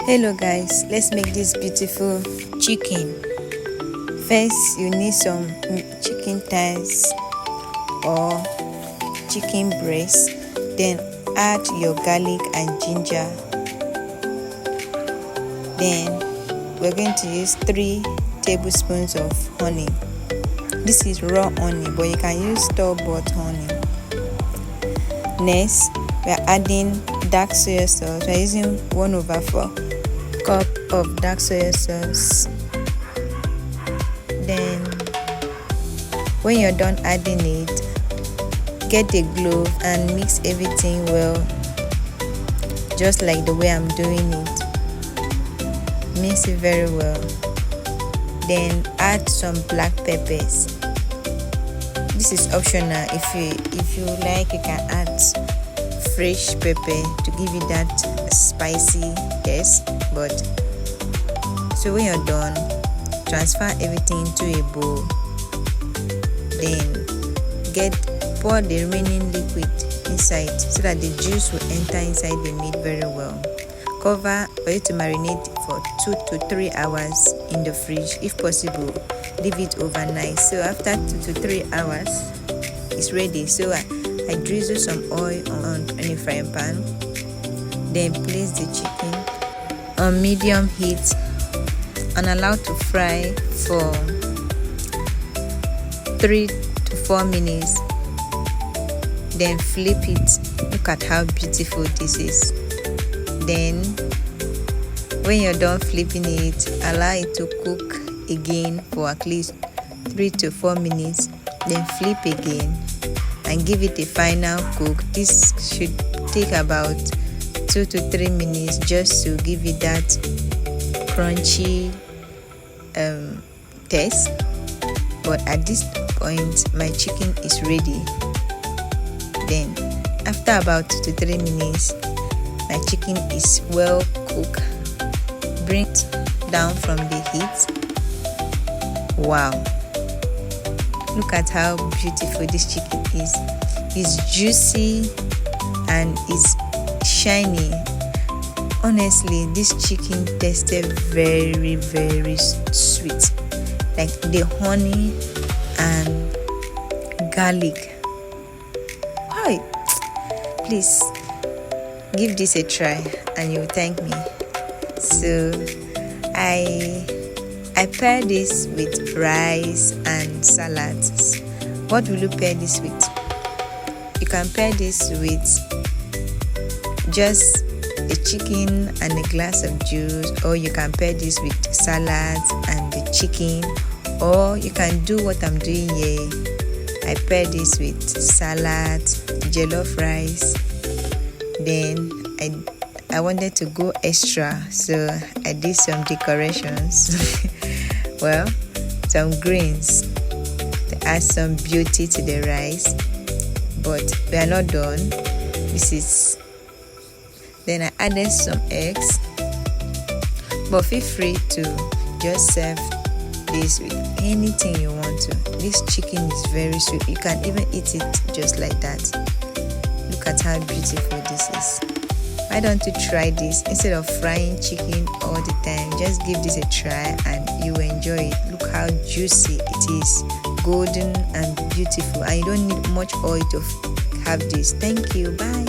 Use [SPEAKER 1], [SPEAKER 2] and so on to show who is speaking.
[SPEAKER 1] Hello guys, let's make this beautiful chicken. First you need some chicken thighs or chicken breast, then add your garlic and ginger. Then we're going to use 3 tablespoons of honey. This is raw honey, but you can use store-bought honey. Next, we're adding dark soy sauce. We're using 1/4 cup of dark soy sauce. Then when you're done adding it, get a glove and mix everything well, just like the way I'm doing it. Mix it very well. Then add some black peppers. This is optional. If you like, you can add fresh pepper to give you that spicy taste. But so when you're done, transfer everything into a bowl. Then pour the remaining liquid inside so that the juice will enter inside the meat very well. Cover for it to marinate for 2 to 3 hours in the fridge. If possible, leave it overnight. So after 2 to 3 hours, it's ready. So I drizzle some oil on a frying pan. Then place the chicken on medium heat and allow to fry for 3 to 4 minutes. Then flip it. Look at how beautiful this is. Then when you're done flipping it, allow it to cook again for at least 3 to 4 minutes. Then flip again and give it a final cook. This should take about 2 to 3 minutes just to give it that crunchy taste. But at this point, my chicken is ready. Then after about 2 to 3 minutes, my chicken is well cooked. Bring it down from the heat. Wow, look at how beautiful this chicken is. It's juicy and it's shiny. Honestly, this chicken tasted very, very sweet, like the honey and garlic. Hi, please give this a try and you will thank me. So I pair this with rice and salads. What will you pair this with? You can pair this with just a chicken and a glass of juice, or you can pair this with salads and the chicken, or you can do what I'm doing here. I pair this with salad, jollof rice. Then I wanted to go extra, so I did some decorations. Well, some greens to add some beauty to the rice. But we are not done. Then I added some eggs. But feel free to just serve this with anything you want to. This chicken is very sweet. You can even eat it just like that. Look at how beautiful this is. Why don't you try this? Instead of frying chicken all the time, just give this a try and you will enjoy it. Look how juicy it is, golden and beautiful, and you don't need much oil to have this. Thank you. Bye.